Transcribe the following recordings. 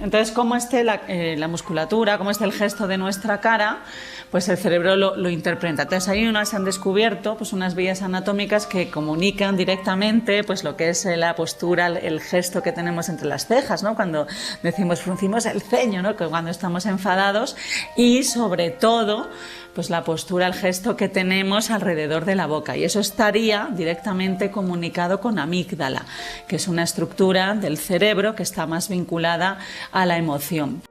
Entonces, cómo esté la musculatura, cómo esté el gesto de nuestra cara, pues el cerebro lo interpreta. Entonces, ahí se han descubierto pues unas vías anatómicas que comunican directamente pues lo que es la postura, el gesto que tenemos entre las cejas, ¿no? Cuando decimos fruncimos el ceño, ¿no? Que cuando estamos enfadados, y sobre todo pues la postura, el gesto que tenemos alrededor de la boca, y eso estaría directamente comunicado con amígdala, que es una estructura del cerebro que está más vinculada a la emoción.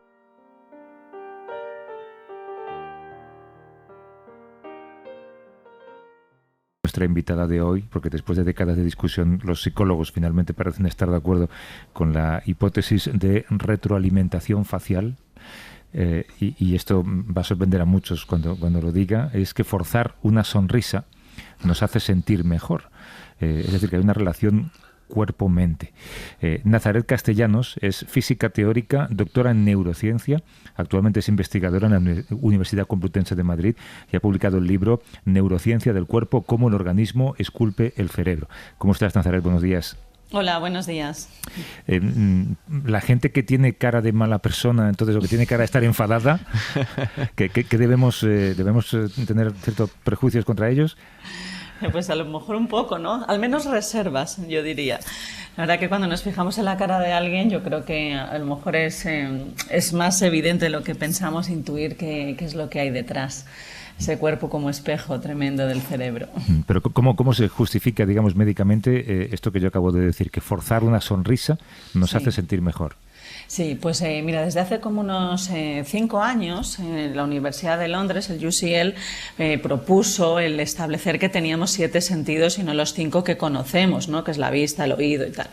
Nuestra invitada de hoy, porque después de décadas de discusión los psicólogos finalmente parecen estar de acuerdo con la hipótesis de retroalimentación facial. Y esto va a sorprender a muchos cuando lo diga, es que forzar una sonrisa nos hace sentir mejor. Es decir, que hay una relación cuerpo-mente. Nazaret Castellanos es física teórica, doctora en neurociencia, actualmente es investigadora en la Universidad Complutense de Madrid y ha publicado el libro Neurociencia del cuerpo, cómo el organismo esculpe el cerebro. ¿Cómo estás, Nazaret? Buenos días. Hola, buenos días. La gente que tiene cara de mala persona, entonces, o que tiene cara de estar enfadada, que debemos tener ciertos prejuicios contra ellos. Pues a lo mejor un poco, ¿no? Al menos reservas, yo diría. La verdad que cuando nos fijamos en la cara de alguien, yo creo que a lo mejor es más evidente lo que pensamos intuir que es lo que hay detrás. Ese cuerpo como espejo tremendo del cerebro. Pero ¿cómo se justifica, digamos, médicamente esto que yo acabo de decir, que forzar una sonrisa nos hace sentir mejor? Sí, pues mira, desde hace como unos 5 años, la Universidad de Londres, el UCL, propuso el establecer que teníamos 7 sentidos y no los 5 que conocemos, ¿no? Que es la vista, el oído y tal.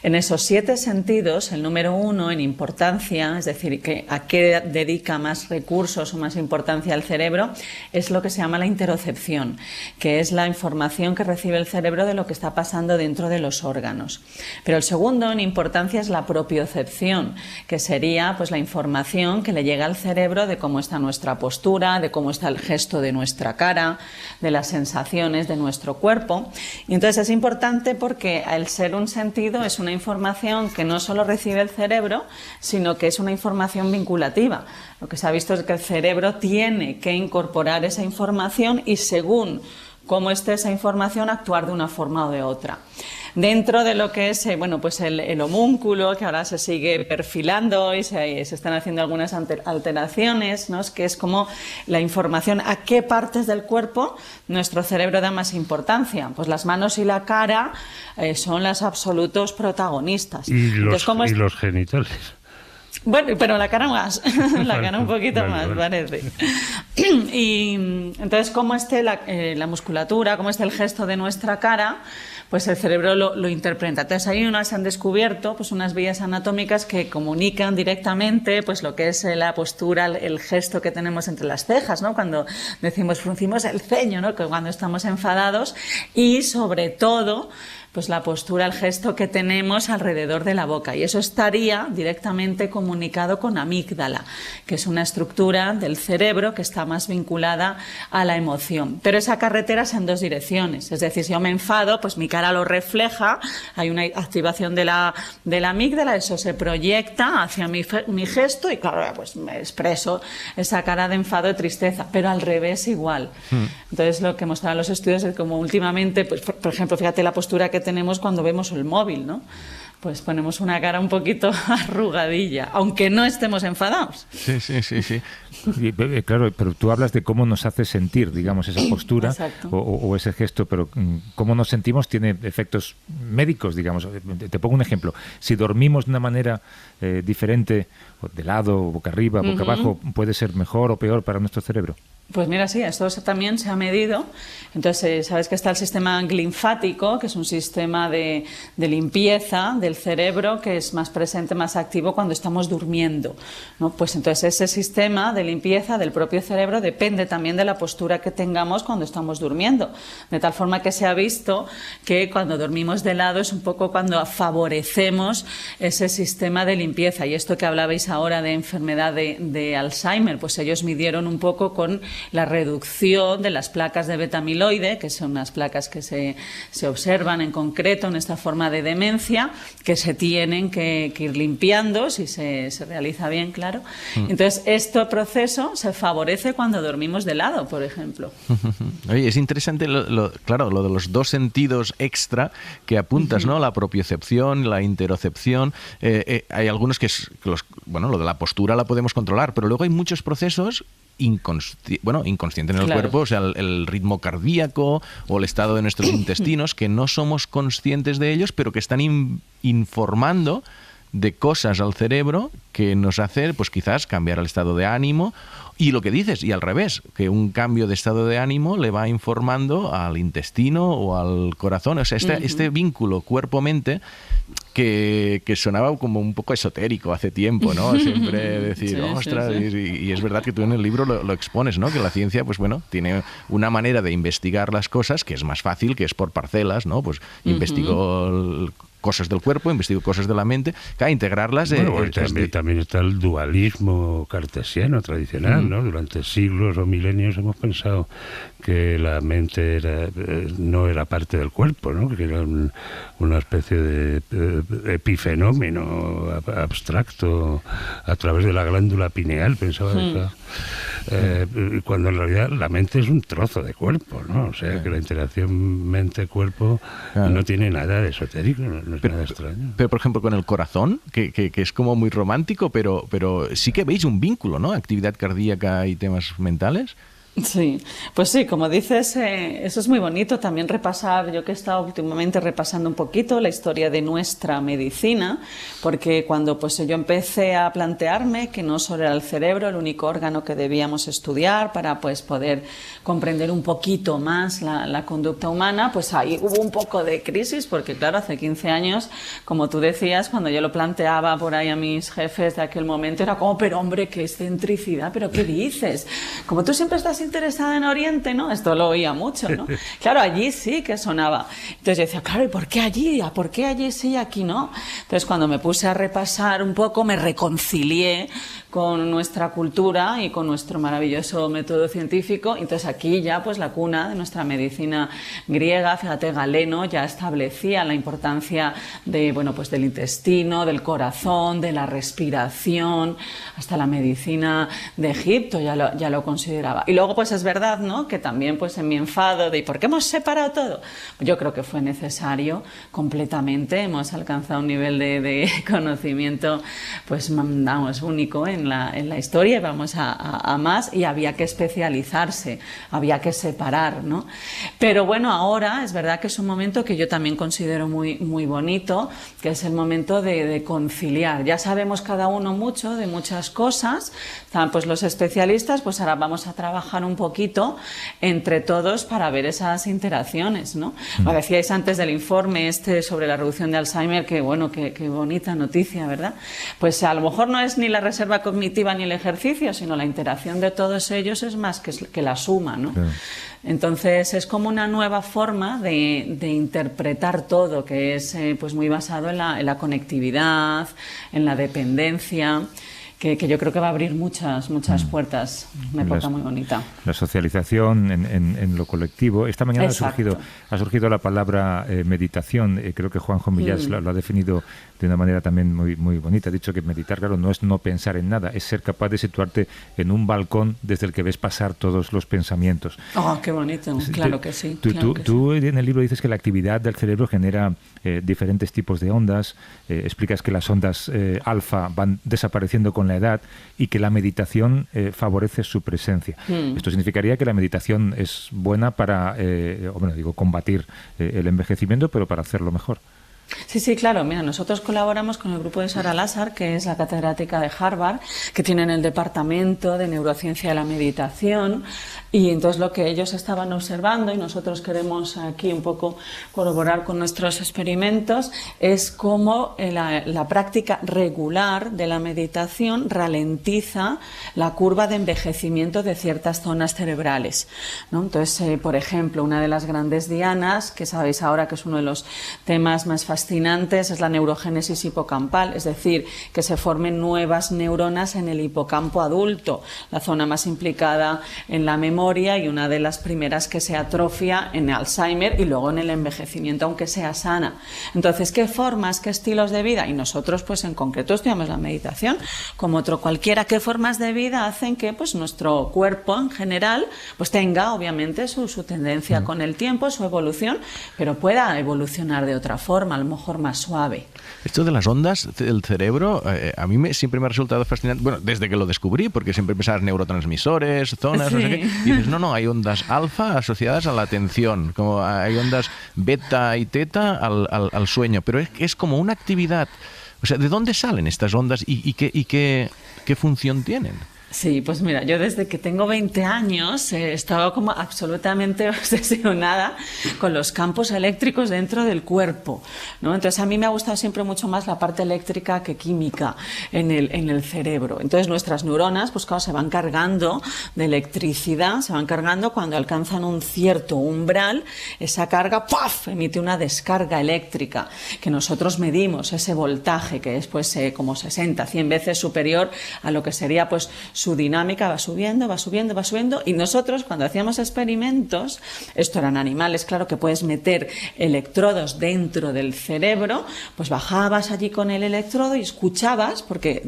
En esos 7 sentidos, el número 1 en importancia, es decir, que a qué dedica más recursos o más importancia el cerebro, es lo que se llama la interocepción, que es la información que recibe el cerebro de lo que está pasando dentro de los órganos. Pero el segundo en importancia es la propiocepción, que sería pues la información que le llega al cerebro de cómo está nuestra postura, de cómo está el gesto de nuestra cara, de las sensaciones de nuestro cuerpo. Y entonces es importante porque al ser un sentido es una información que no solo recibe el cerebro, sino que es una información vinculativa. Lo que se ha visto es que el cerebro tiene que incorporar esa información y según cómo esté esa información actuar de una forma o de otra. Dentro de lo que es pues el homúnculo, que ahora se sigue perfilando y se están haciendo algunas alteraciones, ¿no? Que es como la información a qué partes del cuerpo nuestro cerebro da más importancia. Pues las manos y la cara son los absolutos protagonistas. Y los genitales. Bueno, pero la cara más, la cara un poquito más, parece. Y entonces, cómo esté la musculatura, cómo esté el gesto de nuestra cara, pues el cerebro lo interpreta. Entonces, ahí se han descubierto pues unas vías anatómicas que comunican directamente pues lo que es la postura, el gesto que tenemos entre las cejas, ¿no? Cuando decimos fruncimos el ceño, ¿no? Que cuando estamos enfadados, y sobre todo pues la postura, el gesto que tenemos alrededor de la boca, y eso estaría directamente comunicado con amígdala, que es una estructura del cerebro que está más vinculada a la emoción. Pero esa carretera es en 2 direcciones, es decir, si yo me enfado, pues mi cara lo refleja, hay una activación de la amígdala, eso se proyecta hacia mi gesto y claro, pues me expreso esa cara de enfado y tristeza, pero al revés igual. Entonces lo que mostraron los estudios es como últimamente, pues, por ejemplo, fíjate la postura que tenemos cuando vemos el móvil, ¿no? Pues ponemos una cara un poquito arrugadilla, aunque no estemos enfadados. Sí. Claro, pero tú hablas de cómo nos hace sentir, digamos, esa postura o ese gesto, pero cómo nos sentimos tiene efectos médicos, digamos. Te pongo un ejemplo. Si dormimos de una manera diferente, de lado, boca arriba, boca abajo, ¿puede ser mejor o peor para nuestro cerebro? Pues mira, sí, esto también se ha medido. Entonces, sabes que está el sistema linfático, que es un sistema de limpieza del cerebro que es más presente, más activo cuando estamos durmiendo, ¿no? Pues entonces ese sistema de limpieza del propio cerebro depende también de la postura que tengamos cuando estamos durmiendo. De tal forma que se ha visto que cuando dormimos de lado es un poco cuando favorecemos ese sistema de limpieza. Y esto que hablabais ahora de enfermedad de Alzheimer, pues ellos midieron un poco con la reducción de las placas de beta-amiloide, que son unas placas que se observan en concreto en esta forma de demencia, que se tienen que ir limpiando si se realiza bien, claro. Entonces, este proceso se favorece cuando dormimos de lado, por ejemplo. Oye, es interesante, claro, lo de los dos sentidos extra que apuntas, ¿no? La propiocepción, la interocepción. Hay algunos lo de la postura la podemos controlar, pero luego hay muchos procesos inconscientes en el cuerpo, o sea, el ritmo cardíaco o el estado de nuestros intestinos, que no somos conscientes de ellos, pero que están informando de cosas al cerebro que nos hacen, pues quizás, cambiar el estado de ánimo. Y lo que dices, y al revés, que un cambio de estado de ánimo le va informando al intestino o al corazón. O sea, este vínculo cuerpo-mente que sonaba como un poco esotérico hace tiempo, ¿no? Siempre decir, sí, ostras, sí. Y es verdad que tú en el libro lo expones, ¿no? Que la ciencia, pues bueno, tiene una manera de investigar las cosas que es más fácil, que es por parcelas, ¿no? Pues investigó cosas del cuerpo, investigo cosas de la mente, que integrarlas... También está el dualismo cartesiano tradicional, ¿no? Durante siglos o milenios hemos pensado que la mente no era parte del cuerpo, ¿no? Que era una especie de epifenómeno abstracto a través de la glándula pineal, pensaba cuando en realidad la mente es un trozo de cuerpo, ¿no? O sea, que la interacción mente-cuerpo no tiene nada de esotérico, no es nada extraño. Pero, por ejemplo, con el corazón, que es como muy romántico, pero sí que veis un vínculo, ¿no? Actividad cardíaca y temas mentales. Sí, pues sí, como dices, eso es muy bonito también repasar. Yo que he estado últimamente repasando un poquito la historia de nuestra medicina, porque cuando pues yo empecé a plantearme que no solo era el cerebro el único órgano que debíamos estudiar para pues poder comprender un poquito más la conducta humana, pues ahí hubo un poco de crisis, porque claro, hace 15 años, como tú decías, cuando yo lo planteaba por ahí a mis jefes de aquel momento, era como, pero hombre, qué excentricidad, pero ¿qué dices? Como tú siempre estás interesada en Oriente, ¿no? Esto lo oía mucho, ¿no? Claro, allí sí que sonaba. Entonces yo decía, claro, ¿y por qué allí? ¿Por qué allí sí y aquí no? Entonces cuando me puse a repasar un poco, me reconcilié con nuestra cultura y con nuestro maravilloso método científico. Entonces aquí ya pues la cuna de nuestra medicina griega, fíjate, Galeno ya establecía la importancia de, bueno, pues del intestino, del corazón, de la respiración, hasta la medicina de Egipto ya lo consideraba. Y luego pues es verdad, ¿no?, que también pues en mi enfado de ¿y por qué hemos separado todo? Yo creo que fue necesario completamente, hemos alcanzado un nivel de conocimiento pues vamos, único en la historia, y vamos a más, y había que especializarse, había que separar, ¿no? Pero bueno, ahora es verdad que es un momento que yo también considero muy, muy bonito, que es el momento de conciliar. Ya sabemos cada uno mucho de muchas cosas, están pues los especialistas, pues ahora vamos a trabajar un poquito entre todos para ver esas interacciones, ¿no? Lo decíais antes del informe sobre la reducción de Alzheimer, que bueno, qué bonita noticia, ¿verdad? Pues a lo mejor no es ni la reserva cognitiva ni el ejercicio, sino la interacción de todos ellos es más que la suma, ¿no? Claro. Entonces es como una nueva forma de interpretar todo, que es pues muy basado en la conectividad, en la dependencia, que yo creo que va a abrir muchas puertas, una época muy bonita. La socialización en lo colectivo. Esta mañana ha surgido la palabra meditación. Creo que Juanjo Millás lo ha definido de una manera también muy, muy bonita. Ha dicho que meditar, claro, no es no pensar en nada, es ser capaz de situarte en un balcón desde el que ves pasar todos los pensamientos. ¡Oh, qué bonito! Claro que sí. Tú en el libro dices que la actividad del cerebro genera diferentes tipos de ondas. Explicas que las ondas alfa van desapareciendo con la edad y que la meditación favorece su presencia. Esto significaría que la meditación es buena para, combatir el envejecimiento, pero para hacerlo mejor. Sí, claro. Mira, nosotros colaboramos con el grupo de Sara Lazar, que es la catedrática de Harvard, que tienen el departamento de neurociencia de la meditación, y entonces lo que ellos estaban observando, y nosotros queremos aquí un poco colaborar con nuestros experimentos, es cómo la práctica regular de la meditación ralentiza la curva de envejecimiento de ciertas zonas cerebrales, ¿no? Entonces, por ejemplo, una de las grandes dianas, que sabéis ahora que es uno de los temas más fascinantes fascinantes es la neurogénesis hipocampal, es decir, que se formen nuevas neuronas en el hipocampo adulto, la zona más implicada en la memoria y una de las primeras que se atrofia en Alzheimer y luego en el envejecimiento, aunque sea sana. Entonces, ¿qué formas, qué estilos de vida? Y nosotros, pues en concreto, estudiamos la meditación, como otro cualquiera. ¿Qué formas de vida hacen que pues nuestro cuerpo en general pues tenga, obviamente, su tendencia con el tiempo, su evolución, pero pueda evolucionar de otra forma, a lo mejor más suave? Esto de las ondas del cerebro, a mí siempre me ha resultado fascinante, bueno, desde que lo descubrí, porque siempre pensaba neurotransmisores, zonas, no sé qué, y dices, no, hay ondas alfa asociadas a la atención, como hay ondas beta y teta al sueño, pero es como una actividad. O sea, ¿de dónde salen estas ondas y qué función tienen? Sí, pues mira, yo desde que tengo 20 años he estado como absolutamente obsesionada con los campos eléctricos dentro del cuerpo, ¿no? Entonces a mí me ha gustado siempre mucho más la parte eléctrica que química en el cerebro. Entonces nuestras neuronas, pues claro, se van cargando de electricidad, se van cargando cuando alcanzan un cierto umbral, esa carga ¡puf!, emite una descarga eléctrica que nosotros medimos, ese voltaje que es pues como 60, 100 veces superior a lo que sería pues su dinámica, va subiendo, y nosotros cuando hacíamos experimentos, esto eran animales, claro, que puedes meter electrodos dentro del cerebro, pues bajabas allí con el electrodo y escuchabas, porque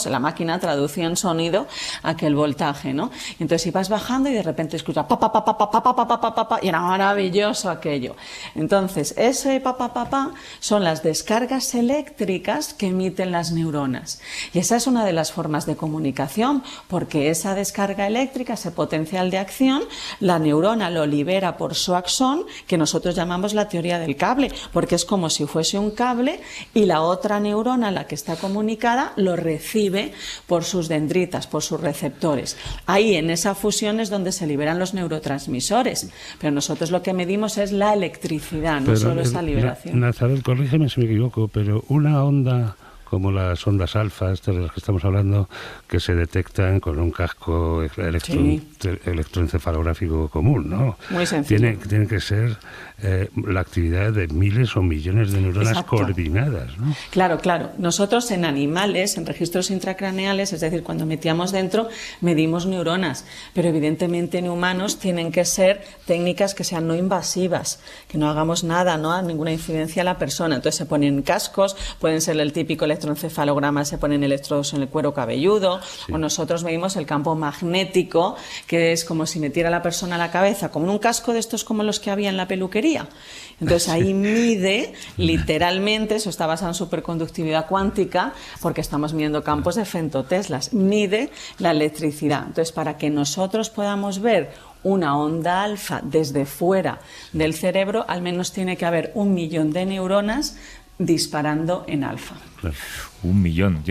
la máquina traducía en sonido aquel voltaje, ¿no? Y entonces ibas bajando y de repente escuchabas pa pa pa pa pa pa pa pa pa pa pa, y era maravilloso aquello. Entonces ese pa pa pa pa son las descargas eléctricas que emiten las neuronas, y esa es una de las formas de comunicación, porque esa descarga eléctrica, ese potencial de acción, la neurona lo libera por su axón, que nosotros llamamos la teoría del cable, porque es como si fuese un cable y la otra neurona, la que está comunicada, lo recibe por sus dendritas, por sus receptores. Ahí, en esa fusión, es donde se liberan los neurotransmisores, pero nosotros lo que medimos es la electricidad, no solo esa liberación. Nazaret, corrígeme si me equivoco, pero una onda como las ondas alfa, estas de las que estamos hablando, que se detectan con un casco electroencefalográfico común, ¿no? Muy sencillo. Tiene que ser la actividad de miles o millones de neuronas Exacto. Coordinadas, ¿no? Claro. Nosotros en animales, en registros intracraneales, es decir, cuando metíamos dentro, medimos neuronas, pero evidentemente en humanos tienen que ser técnicas que sean no invasivas, que no hagamos nada, no haga ninguna incidencia a la persona. Entonces se ponen cascos, pueden ser el típico electroencefalograma, se ponen electrodos en el cuero cabelludo, o nosotros medimos el campo magnético, que es como si metiera a la persona a la cabeza, como en un casco de estos como los que había en la peluquería. Entonces ahí mide, literalmente, eso está basado en superconductividad cuántica, porque estamos midiendo campos de femtoteslas, mide la electricidad. Entonces, para que nosotros podamos ver una onda alfa desde fuera del cerebro, al menos tiene que haber 1 millón de neuronas disparando en alfa. Claro. 1 millón.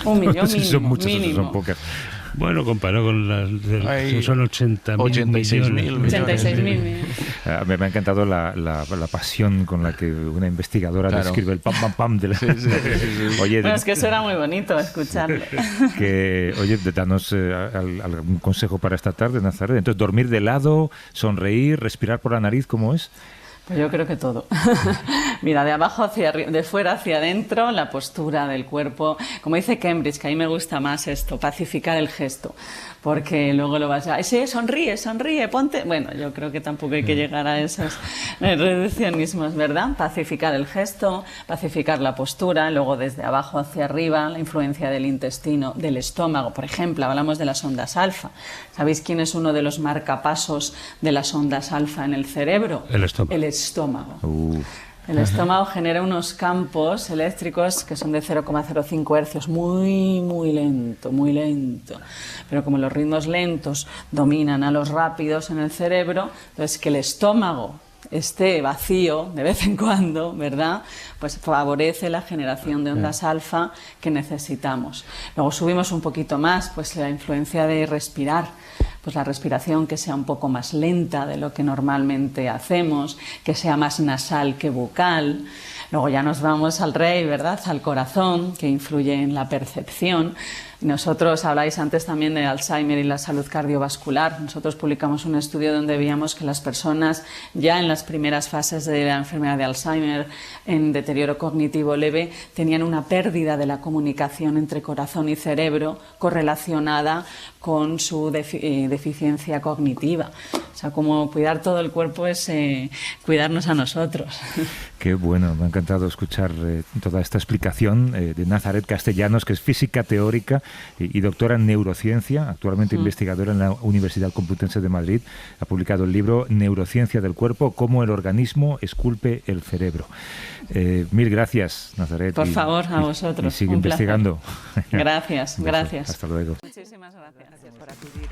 1 millón no sé si son mínimo, muchas o mínimo. son pocas. Bueno, comparado con las son 86.000 millones. 86.000. Me ha encantado la pasión con la que una investigadora describe el pam pam pam de la... Oye, Bueno, es que eso era muy bonito escucharlo. Oye, danos algún consejo para esta tarde, Nazaret. Entonces, dormir de lado, sonreír, respirar por la nariz, ¿cómo es? Pues yo creo que todo. Mira, de abajo hacia arriba, de fuera hacia adentro, la postura del cuerpo. Como dice Cambridge, que a mí me gusta más esto, pacificar el gesto. Porque luego lo vas a... Sí, sonríe, ponte... Bueno, yo creo que tampoco hay que llegar a esos reduccionismos, ¿verdad? Pacificar el gesto, pacificar la postura, luego desde abajo hacia arriba, la influencia del intestino, del estómago. Por ejemplo, hablamos de las ondas alfa. ¿Sabéis quién es uno de los marcapasos de las ondas alfa en el cerebro? El estómago. El estómago. El estómago genera unos campos eléctricos que son de 0,05 hercios, muy lento. Pero como los ritmos lentos dominan a los rápidos en el cerebro, entonces que el estómago esté vacío de vez en cuando, ¿verdad? Pues favorece la generación de ondas alfa que necesitamos. Luego subimos un poquito más, pues la influencia de respirar. pues la respiración que sea un poco más lenta de lo que normalmente hacemos, que sea más nasal que bucal. Luego ya nos vamos al rey, ¿verdad?, al corazón, que influye en la percepción. Nosotros habláis antes también de Alzheimer y la salud cardiovascular. Nosotros publicamos un estudio donde veíamos que las personas ya en las primeras fases de la enfermedad de Alzheimer, en deterioro cognitivo leve, tenían una pérdida de la comunicación entre corazón y cerebro correlacionada con su deficiencia cognitiva. O sea, como cuidar todo el cuerpo es cuidarnos a nosotros. Qué bueno, me ha encantado escuchar toda esta explicación de Nazaret Castellanos, que es física teórica y doctora en neurociencia, actualmente investigadora en la Universidad Complutense de Madrid. Ha publicado el libro Neurociencia del cuerpo, cómo el organismo esculpe el cerebro. Mil gracias, Nazaret. Por favor, a vosotros. Y sigue investigando. Gracias, gracias. Hasta luego. Muchísimas gracias por acudir.